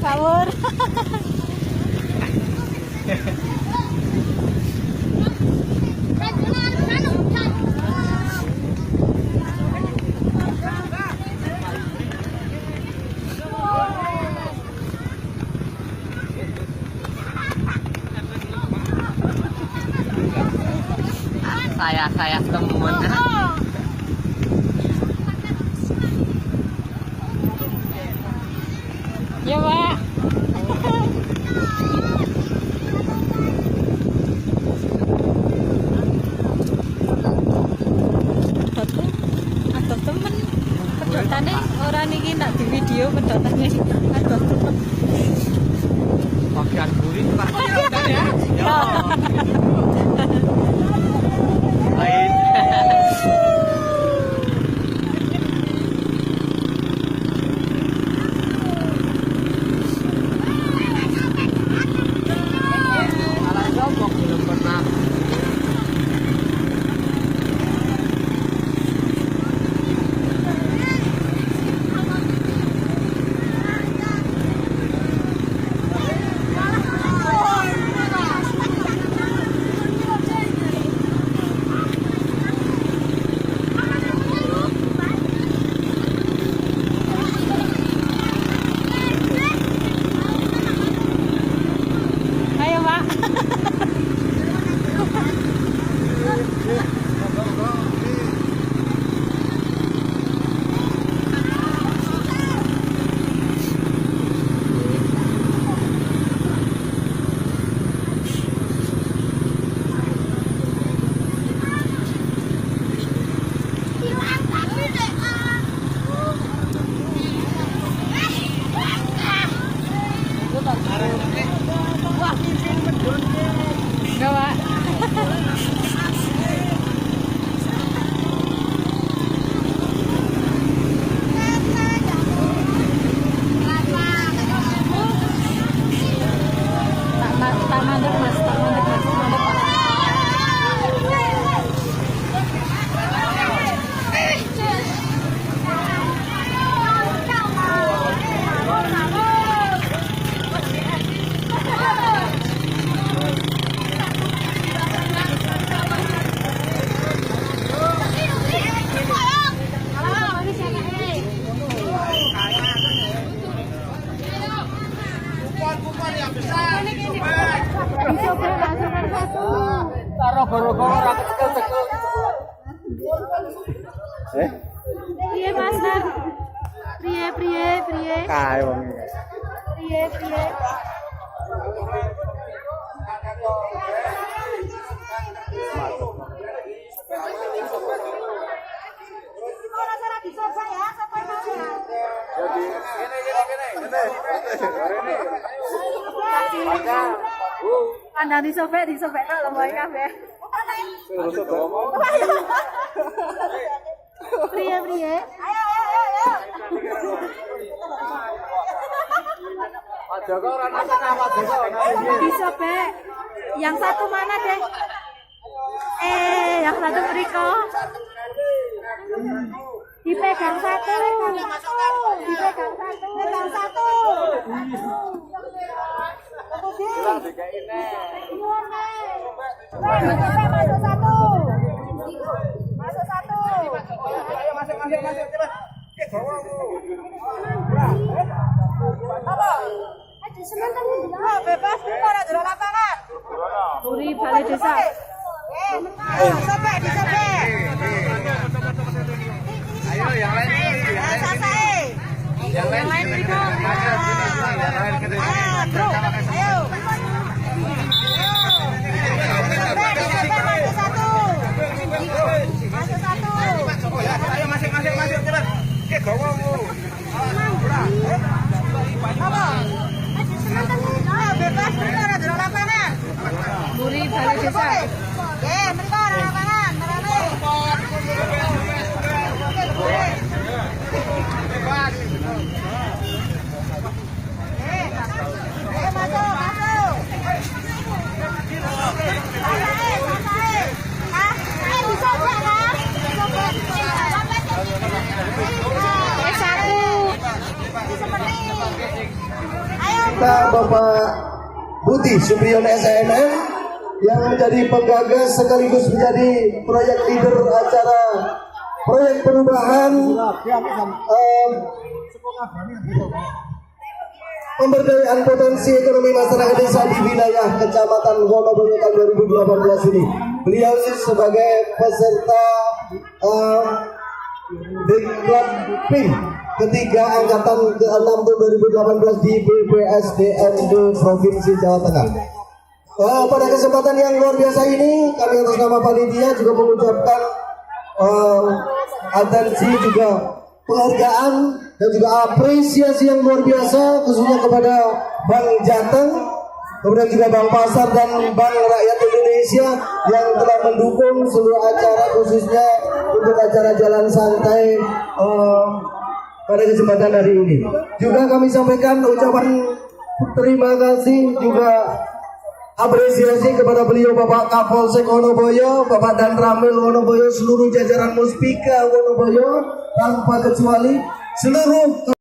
Kawur. Saya temen. Ya, Pak. Ada temen pedotane orang iki ndak di video pedotane ada temen. Bagian gurih Pak. Ya. Lain. Belum pernah. Ayo, Pak. Enggak, Pak. Tak mandek, Mas. Tak mandek, Mas. Mandek, Pak. Taruh goro-goro ora kecekel-cekel. Priye, Mas? Priye. Kae wong iki. Priye. Pandang disobek tak lembae kabeh. Priye. Ayo. Pak Joko ora nang tengah Pak Joko. Disobek. Yang satu mana, Dek? Yang satu mriko. Dipegang satu. Lah dikeki nek. Masuk satu. Ayo masuk cepat. Ke bawah. Apa? Ada semantan dulu. Bebas ora jero lapangan. Puri Balai Desa. Disobek. Ayo yang lain. Yang lain itu. Bro. Ayo. Masuk satu. Ayo masuk cepat. Ke bawah. Apa? Bebas ora jero lapangan. Puri Balai Desa. Mereka ora lapangan. Bebas. Masuk. kita Bapak Budi Supriyono SNM yang menjadi penggagas sekaligus menjadi proyek leader acara proyek perubahan pemberdayaan potensi ekonomi masyarakat desa di wilayah Kecamatan Wonoboyo tahun 2018 ini. Beliau sebagai peserta Diklat PIM ketiga angkatan ke-6 tahun 2018 di BPSDMD Provinsi Jawa Tengah. Pada kesempatan yang luar biasa ini, kami atas nama panitia juga mengucapkan atensi juga penghargaan dan juga apresiasi yang luar biasa khususnya kepada Bank Jateng, kemudian juga Bank Pasar dan Bank Rakyat Indonesia yang telah mendukung seluruh acara khususnya untuk acara jalan santai pada kesempatan hari ini. Juga kami sampaikan ucapan terima kasih juga apresiasi kepada beliau Bapak Kapolsek Wonoboyo, Bapak Dan Ramil Wonoboyo, seluruh jajaran Muspika Wonoboyo tanpa kecuali seluruh